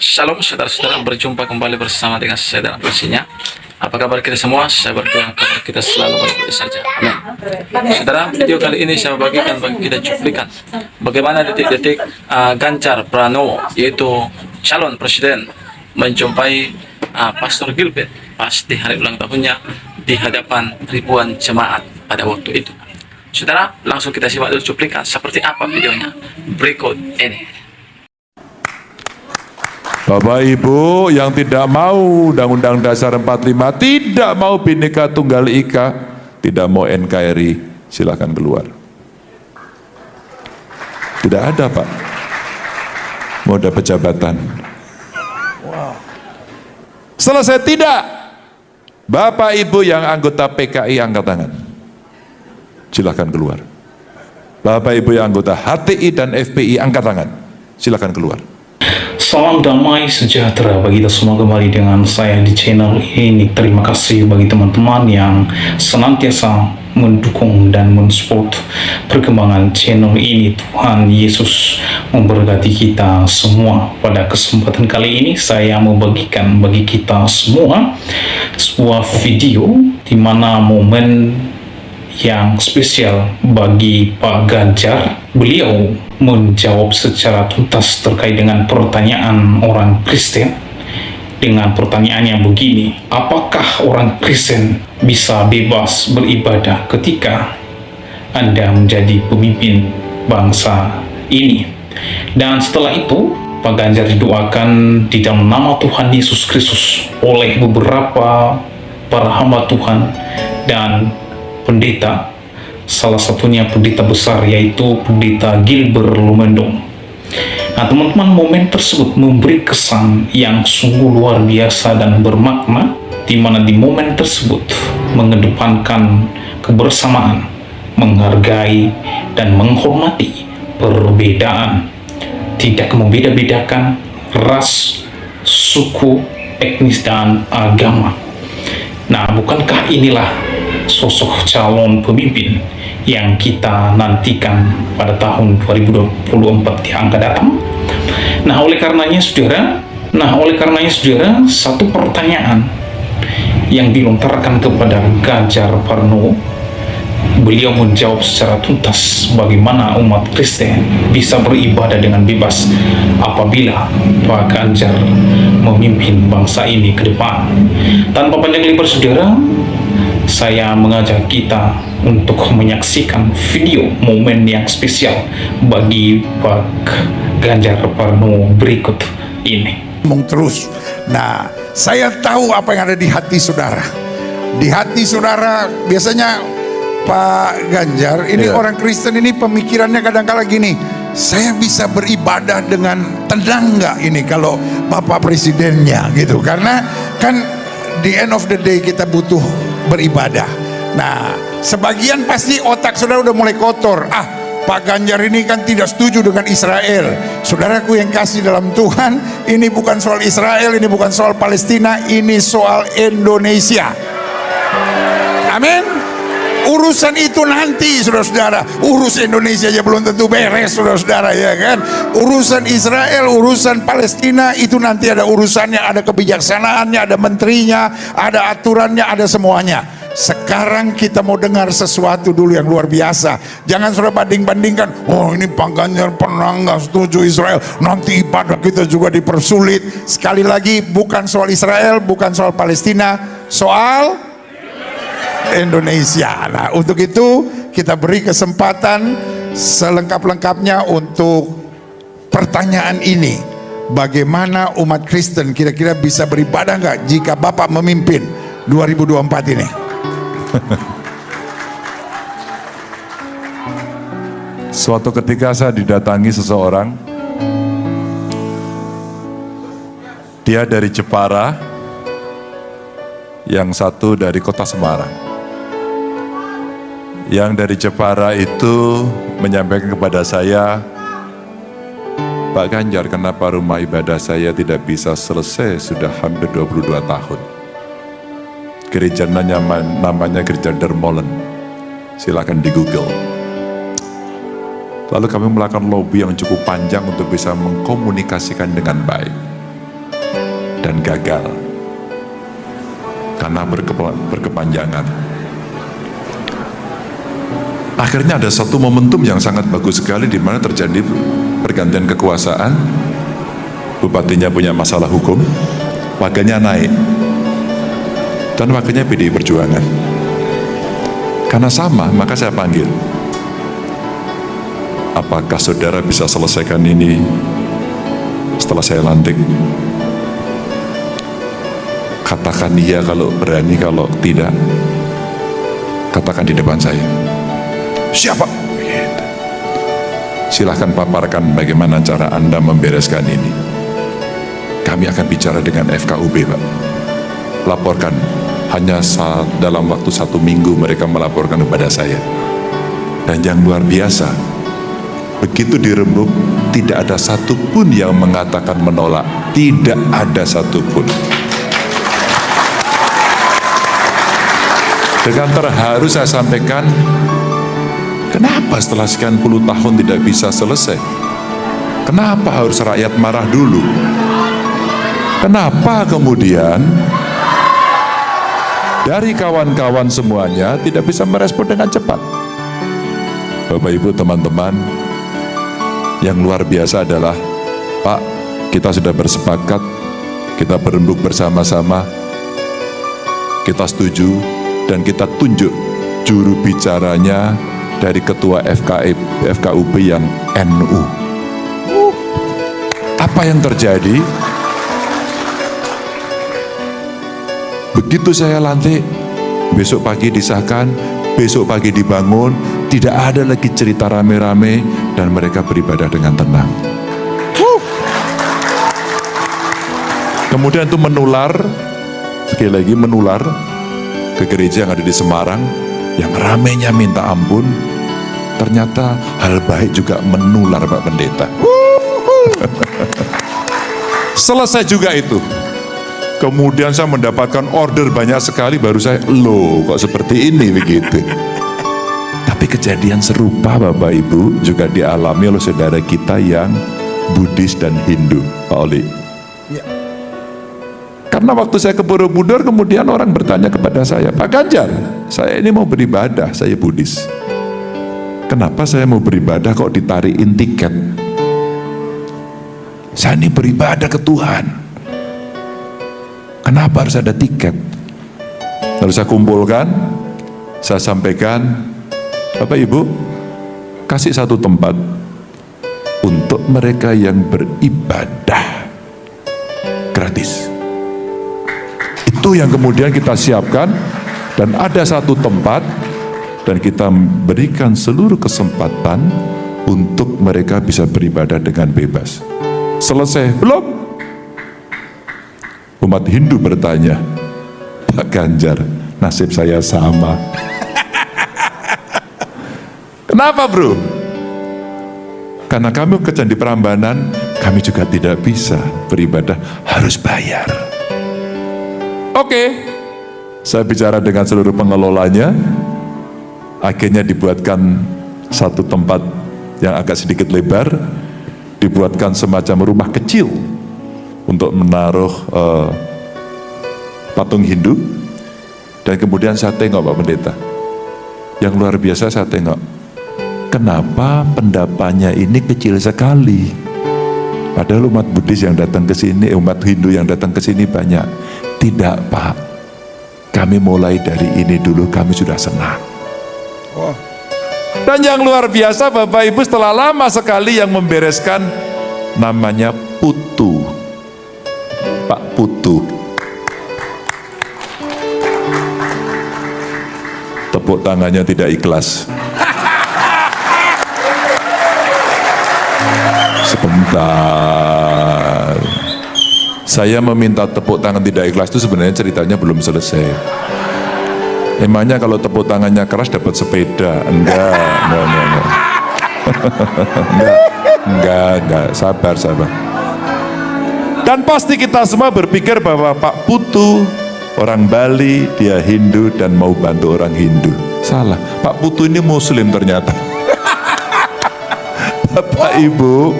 Shalom saudara-saudara, berjumpa kembali bersama dengan saya dalam kasihnya. Apa kabar kita semua? Saya berdoa kabar kita selalu baik-baik saja. Amin. Saudara, video kali ini saya bagikan bagi kita cuplikan bagaimana detik-detik Ganjar Pranowo, yaitu calon presiden, menjumpai Pastor Gilbert pas di hari ulang tahunnya di hadapan ribuan jemaat pada waktu itu. Saudara, langsung kita simak dulu cuplikan seperti apa videonya berikut ini. Bapak Ibu yang tidak mau Undang-Undang Dasar 45, tidak mau Bhinneka Tunggal Ika, tidak mau NKRI, silakan keluar. Tidak ada Pak, mau dapat jabatan. Selesai tidak? Bapak Ibu yang anggota PKI angkat tangan, silakan keluar. Bapak Ibu yang anggota HTI dan FPI angkat tangan, silakan keluar. Salam damai sejahtera bagi kita semua, kembali dengan saya di channel ini. Terima kasih bagi teman-teman yang senantiasa mendukung dan mensupport perkembangan channel ini. Tuhan Yesus memberkati kita semua. Pada kesempatan kali ini saya mau bagikan bagi kita semua sebuah video di mana momen yang spesial bagi Pak Ganjar. Beliau menjawab secara tuntas terkait dengan pertanyaan orang Kristen, dengan pertanyaannya begini: apakah orang Kristen bisa bebas beribadah ketika Anda menjadi pemimpin bangsa ini? Dan setelah itu Pak Ganjar didoakan di dalam nama Tuhan Yesus Kristus oleh beberapa para hamba Tuhan dan pendeta, salah satunya pendeta besar yaitu pendeta Gilbert Lumendong. Nah teman-teman, momen tersebut memberi kesan yang sungguh luar biasa dan bermakna, di mana di momen tersebut mengedepankan kebersamaan, menghargai dan menghormati perbedaan, tidak membeda-bedakan ras, suku, etnis dan agama. Nah, bukankah inilah sosok calon pemimpin yang kita nantikan pada tahun 2024 yang akan datang? Nah, oleh karenanya saudara, satu pertanyaan yang dilontarkan kepada Ganjar Pranowo, beliau menjawab secara tuntas bagaimana umat Kristen bisa beribadah dengan bebas apabila Pak Ganjar memimpin bangsa ini ke depan. Tanpa panjang lebar saudara, saya mengajak kita untuk menyaksikan video momen yang spesial bagi Pak Ganjar Pranowo berikut ini. Ngomong terus. Nah, saya tahu apa yang ada di hati saudara. Di hati saudara biasanya Pak Ganjar ini orang Kristen ini pemikirannya kadang-kala gini: saya bisa beribadah dengan tenang nggak ini kalau Bapak Presidennya gitu, karena kan the end of the day kita butuh beribadah. Nah, sebagian pasti otak saudara udah mulai kotor. Pak Ganjar ini kan tidak setuju dengan Israel. Saudaraku yang kasih dalam Tuhan, ini bukan soal Israel, ini bukan soal Palestina, ini soal Indonesia. Amin. Urusan itu nanti saudara-saudara. Urus Indonesia aja belum tentu beres saudara-saudara, ya kan. Urusan Israel, urusan Palestina itu nanti ada urusannya, ada kebijaksanaannya, ada menterinya, ada aturannya, ada semuanya. Sekarang kita mau dengar sesuatu dulu yang luar biasa. Jangan saudara banding-bandingkan, oh ini Pak Ganjar pernah nggak setuju Israel, nanti ibadah kita juga dipersulit. Sekali lagi, bukan soal Israel, bukan soal Palestina, soal Indonesia. Nah, untuk itu kita beri kesempatan selengkap-lengkapnya untuk pertanyaan ini. Bagaimana umat Kristen kira-kira bisa beribadah nggak jika Bapak memimpin 2024 ini? Suatu ketika saya didatangi seseorang, dia dari Jepara, yang satu dari kota Semarang. Yang dari Jepara itu menyampaikan kepada saya, Pak Ganjar, kenapa rumah ibadah saya tidak bisa selesai sudah hampir 22 tahun. Gerejanya namanya Gereja Dermolen, silakan di Google. Lalu kami melakukan lobby yang cukup panjang untuk bisa mengkomunikasikan dengan baik. dan gagal karena berkepanjangan. Akhirnya ada satu momentum yang sangat bagus sekali di mana terjadi pergantian kekuasaan. Bupatinya punya masalah hukum, wakilnya naik, dan wakilnya PDI Perjuangan. Karena sama, maka saya panggil. Apakah saudara bisa selesaikan ini setelah saya lantik? Katakan iya kalau berani, kalau tidak, katakan di depan saya. Siapa? Silahkan paparkan bagaimana cara Anda membereskan ini. Kami akan bicara dengan FKUB, Pak. Laporkan. Hanya dalam waktu 1 minggu mereka melaporkan kepada saya. Dan yang luar biasa, begitu dirembuk, tidak ada satupun yang mengatakan menolak. Tidak ada satupun. Dengan terharu saya sampaikan, kenapa setelah sekian puluh tahun tidak bisa selesai? Kenapa harus rakyat marah dulu? Kenapa kemudian dari kawan-kawan semuanya tidak bisa merespon dengan cepat? Bapak Ibu teman-teman, yang luar biasa adalah, Pak, kita sudah bersepakat, kita berembuk bersama-sama, kita setuju, dan kita tunjuk juru bicaranya dari ketua FKUB yang NU. Apa yang terjadi? Begitu saya lantik, besok pagi disahkan, besok pagi dibangun, tidak ada lagi cerita rame-rame, dan mereka beribadah dengan tenang. Kemudian itu menular, sekali lagi menular ke gereja yang ada di Semarang, yang ramenya minta ampun. Ternyata hal baik juga menular, Pak Pendeta. Selesai juga itu. Kemudian saya mendapatkan order banyak sekali, baru saya, loh kok seperti ini begitu. Tapi kejadian serupa Bapak Ibu juga dialami oleh saudara kita yang Buddhis dan Hindu, Pak Oli. Ya. Karena waktu saya ke Borobudur, kemudian orang bertanya kepada saya, Pak Ganjar, saya ini mau beribadah, saya Buddhis. Kenapa saya mau beribadah kok ditarikin tiket? Saya ini beribadah ke Tuhan. Kenapa harus ada tiket? Lalu saya kumpulkan, saya sampaikan, Bapak Ibu, kasih satu tempat untuk mereka yang beribadah gratis. Itu yang kemudian kita siapkan, dan ada satu tempat, dan kita berikan seluruh kesempatan untuk mereka bisa beribadah dengan bebas. Selesai? Belum? Umat Hindu bertanya, Pak Ganjar, nasib saya sama. Kenapa bro? Karena kami kerja di Prambanan, kami juga tidak bisa beribadah, harus bayar. Oke, saya bicara dengan seluruh pengelolanya, akhirnya dibuatkan satu tempat yang agak sedikit lebar, dibuatkan semacam rumah kecil untuk menaruh patung Hindu. Dan kemudian saya tengok Pak Pendeta, yang luar biasa, saya tengok, kenapa pendapaannya ini kecil sekali, padahal umat Buddhis yang datang ke sini, umat Hindu yang datang ke sini banyak. Tidak Pak, kami mulai dari ini dulu, kami sudah senang. Dan yang luar biasa Bapak Ibu, setelah lama sekali yang membereskan, namanya Putu, Pak Putu. Tepuk tangannya tidak ikhlas. Sebentar, saya meminta tepuk tangan tidak ikhlas itu sebenarnya ceritanya belum selesai. Emangnya kalau tepuk tangannya keras dapat sepeda? Enggak. Enggak, sabar. Dan pasti kita semua berpikir bahwa Pak Putu orang Bali, dia Hindu dan mau bantu orang Hindu. Salah, Pak Putu ini Muslim ternyata. Bapak Ibu,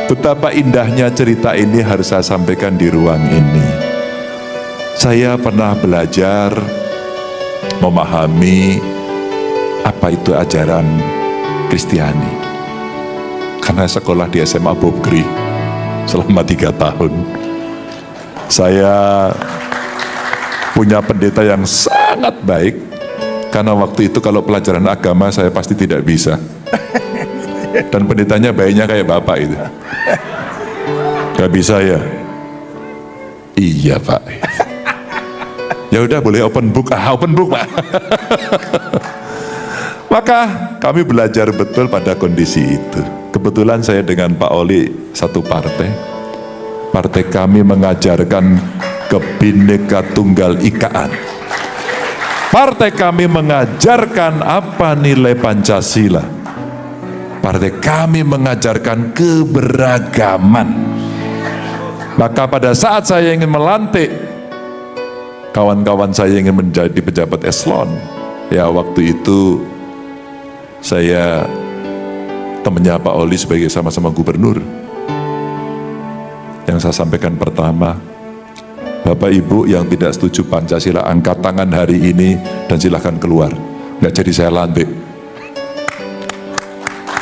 betapa indahnya cerita ini harus saya sampaikan di ruang ini. Saya pernah belajar memahami apa itu ajaran Kristiani. Karena sekolah di SMA Bobgri selama 3 tahun. Saya punya pendeta yang sangat baik. Karena waktu itu kalau pelajaran agama saya pasti tidak bisa. Dan pendetanya baiknya kayak bapak itu. Gak bisa ya? Iya pak. Ya udah boleh open book, open book pak. Maka kami belajar betul pada kondisi itu. Kebetulan saya dengan Pak Oli satu partai. Partai kami mengajarkan Kebhinneka Tunggal Ikaan. Partai kami mengajarkan apa nilai Pancasila. Partai kami mengajarkan keberagaman. Maka pada saat saya ingin melantik kawan-kawan saya ingin menjadi pejabat eselon, ya waktu itu saya temannya Pak Oli sebagai sama-sama gubernur. Yang saya sampaikan pertama, Bapak Ibu yang tidak setuju Pancasila angkat tangan hari ini dan silahkan keluar. Nggak jadi saya lantik.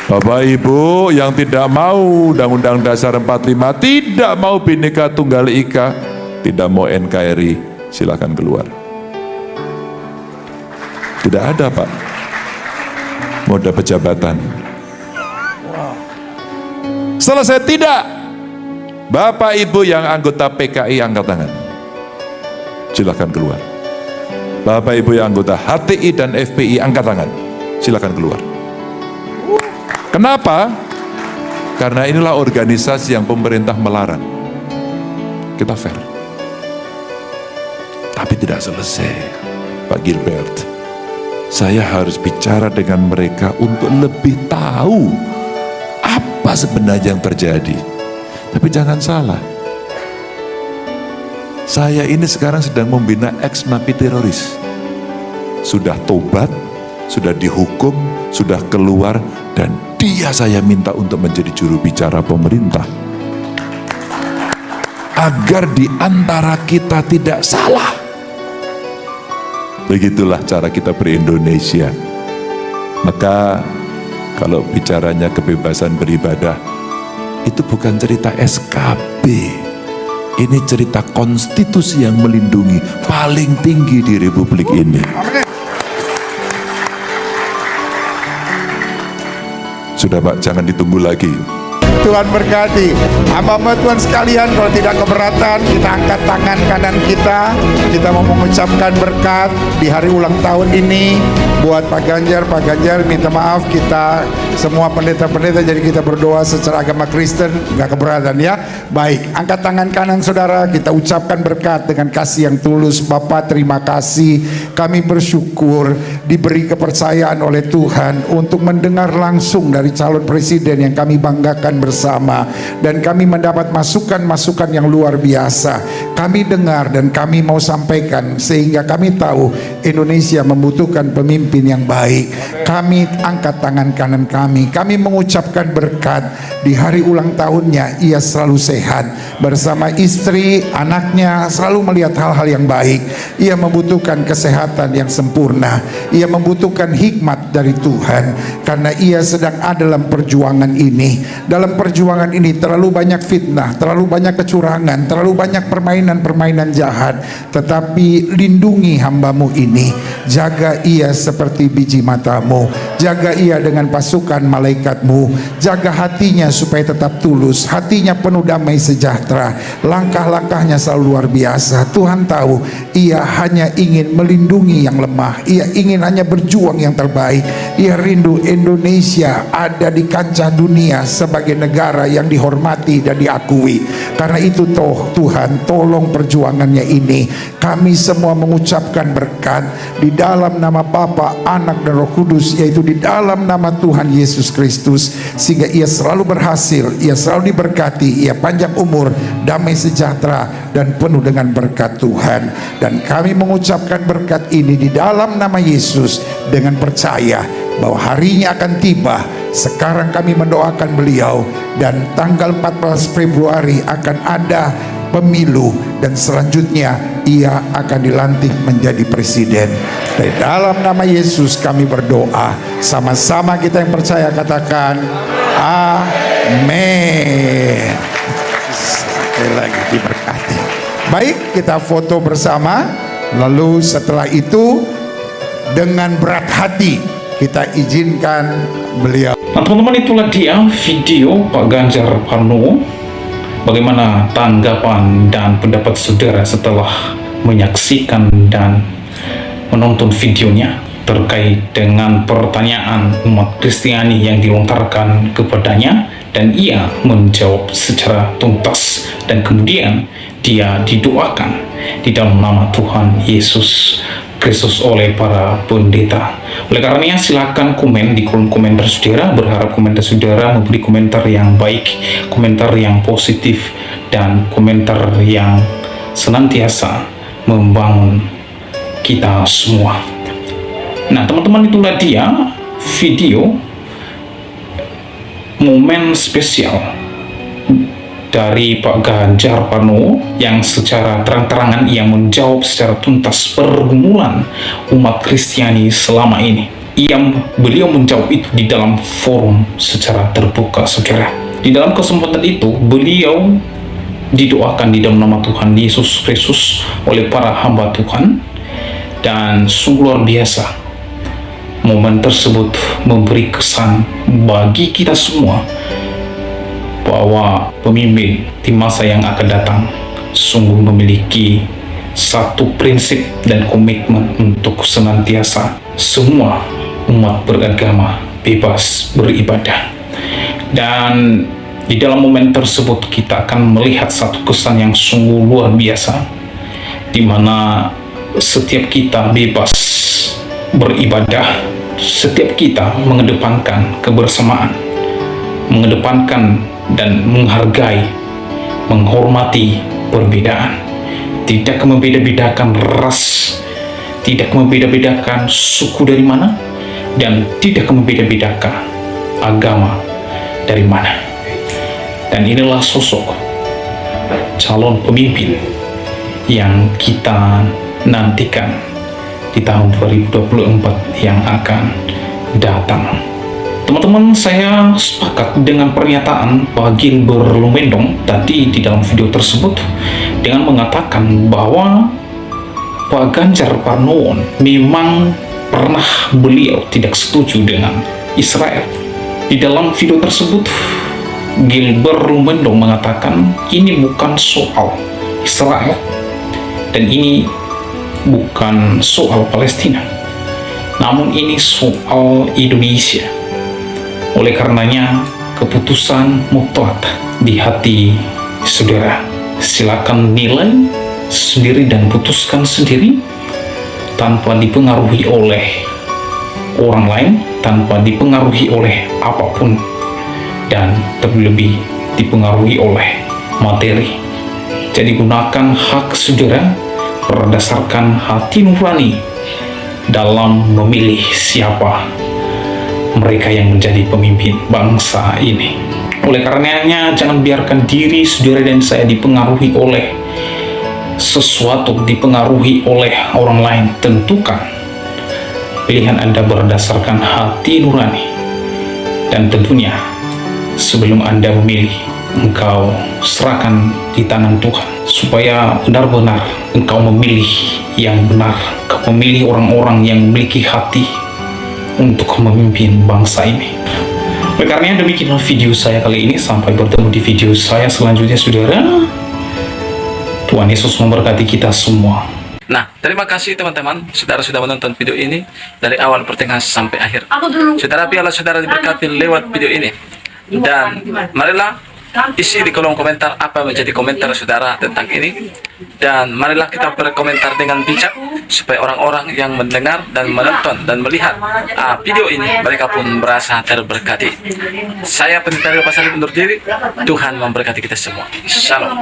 Bapak Ibu yang tidak mau Undang-Undang Dasar 45, tidak mau Bhinneka Tunggal Ika, tidak mau NKRI, silahkan keluar. Tidak ada Pak mode pejabatan. Selesai tidak? Bapak Ibu yang anggota PKI angkat tangan, silahkan keluar. Bapak Ibu yang anggota HTI dan FPI angkat tangan, silahkan keluar. Kenapa? Karena inilah organisasi yang pemerintah melarang. Kita fair. Tapi tidak selesai, Pak Gilbert. Saya harus bicara dengan mereka untuk lebih tahu apa sebenarnya yang terjadi. Tapi jangan salah, saya ini sekarang sedang membina ex-napi teroris. Sudah tobat, sudah dihukum, sudah keluar, dan dia saya minta untuk menjadi juru bicara pemerintah. Agar di antara kita tidak salah. Begitulah cara kita ber-Indonesia. Maka kalau bicaranya kebebasan beribadah, itu bukan cerita SKB. Ini cerita konstitusi yang melindungi paling tinggi di Republik ini. Sudah Pak, jangan ditunggu lagi. Tuhan berkati. Hamba-hamba Tuhan sekalian, kalau tidak keberatan, kita angkat tangan kanan kita. Kita mau mengucapkan berkat di hari ulang tahun ini buat Pak Ganjar. Pak Ganjar minta maaf, kita semua pendeta-pendeta, jadi kita berdoa secara agama Kristen, nggak keberatan ya. Baik, angkat tangan kanan saudara, kita ucapkan berkat dengan kasih yang tulus. Bapak terima kasih, kami bersyukur diberi kepercayaan oleh Tuhan untuk mendengar langsung dari calon presiden yang kami banggakan bersama, dan kami mendapat masukan-masukan yang luar biasa. Kami dengar dan kami mau sampaikan sehingga kami tahu Indonesia membutuhkan pemimpin yang baik. Kami angkat tangan kanan kami mengucapkan berkat di hari ulang tahunnya. Ia selalu sehat bersama istri, anaknya, selalu melihat hal-hal yang baik. Ia membutuhkan kesehatan yang sempurna. Ia membutuhkan hikmat dari Tuhan karena ia sedang ada dalam perjuangan ini. Dalam perjuangan ini terlalu banyak fitnah, terlalu banyak kecurangan, terlalu banyak permainan-permainan jahat. Tetapi lindungi hambamu ini, jaga ia seperti biji matamu, jaga ia dengan pasukan malaikatmu, jaga hatinya supaya tetap tulus, hatinya penuh damai sejahtera, langkah-langkahnya selalu luar biasa. Tuhan tahu ia hanya ingin melindungi yang lemah, ia ingin hanya berjuang yang terbaik. Ia rindu Indonesia ada di kancah dunia sebagai negara yang dihormati dan diakui. Karena itu Tuhan, tolong perjuangannya ini. Kami semua mengucapkan berkat di dalam nama Bapa, Anak dan Roh Kudus, yaitu di dalam nama Tuhan Yesus Kristus, sehingga ia selalu berhasil, ia selalu diberkati, ia panjang umur, damai sejahtera, dan penuh dengan berkat Tuhan. Dan kami mengucapkan berkat ini di dalam nama Yesus dengan percaya bahwa harinya akan tiba. Sekarang kami mendoakan beliau, dan tanggal 14 Februari akan ada pemilu, dan selanjutnya ia akan dilantik menjadi presiden. Di dalam nama Yesus kami berdoa. Sama-sama kita yang percaya katakan amin. Sekali lagi diberkati. Baik, kita foto bersama. Lalu setelah itu dengan berat hati kita izinkan beliau. Nah teman-teman, itulah dia video Pak Ganjar Pranowo. Bagaimana tanggapan dan pendapat saudara setelah menyaksikan dan menonton videonya terkait dengan pertanyaan umat Kristiani yang dilontarkan kepadanya, dan ia menjawab secara tuntas, dan kemudian dia didoakan di dalam nama Tuhan Yesus Kristus oleh para pendeta. Oleh karenanya silakan komen di kolom komentar saudara. Berharap komentar saudara memberi komentar yang baik, komentar yang positif, dan komentar yang senantiasa membangun kita semua. Nah teman-teman, itulah dia video momen spesial dari Pak Ganjar Pranowo yang secara terang-terangan ia menjawab secara tuntas pergumulan umat Kristiani selama ini. Beliau menjawab itu di dalam forum secara terbuka, saudara. Di dalam kesempatan itu beliau didoakan di dalam nama Tuhan Yesus Kristus oleh para hamba Tuhan, dan sungguh luar biasa. Momen tersebut memberi kesan bagi kita semua bahwa pemimpin di masa yang akan datang sungguh memiliki satu prinsip dan komitmen untuk senantiasa semua umat beragama bebas beribadah. Dan di dalam momen tersebut kita akan melihat satu kesan yang sungguh luar biasa, di mana setiap kita bebas beribadah, setiap kita mengedepankan kebersamaan, mengedepankan dan menghargai, menghormati perbedaan, tidak membeda-bedakan ras, tidak membeda-bedakan suku dari mana, dan tidak membeda-bedakan agama dari mana. Dan inilah sosok calon pemimpin yang kita nantikan di tahun 2024 yang akan datang. Teman-teman, saya sepakat dengan pernyataan Pak Gilbert Lumendong tadi di dalam video tersebut dengan mengatakan bahwa Pak Ganjar Pranowo memang pernah beliau tidak setuju dengan Israel. Di dalam video tersebut Gilbert Lumendong mengatakan ini bukan soal Israel dan ini bukan soal Palestina, namun ini soal Indonesia. Oleh karenanya keputusan mutlak di hati saudara. Silakan nilai sendiri dan putuskan sendiri tanpa dipengaruhi oleh orang lain, tanpa dipengaruhi oleh apapun, dan terlebih dipengaruhi oleh materi. Jadi gunakan hak saudara berdasarkan hati nurani dalam memilih siapa mereka yang menjadi pemimpin bangsa ini. Oleh karenanya jangan biarkan diri saudara dan saya dipengaruhi oleh sesuatu, dipengaruhi oleh orang lain. Tentukan pilihan Anda berdasarkan hati nurani, dan tentunya sebelum Anda memilih, engkau serahkan di tangan Tuhan supaya benar-benar engkau memilih yang benar, engkau memilih orang-orang yang memiliki hati untuk memimpin bangsa ini. Oleh karena demikianlah video saya kali ini. Sampai bertemu di video saya selanjutnya, saudara. Tuhan Yesus memberkati kita semua. Nah, terima kasih teman-teman, saudara sudah menonton video ini dari awal pertengahan sampai akhir. Saudara, biarlah saudara diberkati lewat video ini. Dan marilah isi di kolom komentar apa menjadi komentar saudara tentang ini, dan marilah kita berkomentar dengan bijak supaya orang-orang yang mendengar dan menonton dan melihat video ini mereka pun merasa terberkati. Saya Pendeta Rio Pasari undur diri. Tuhan memberkati kita semua. Shalom.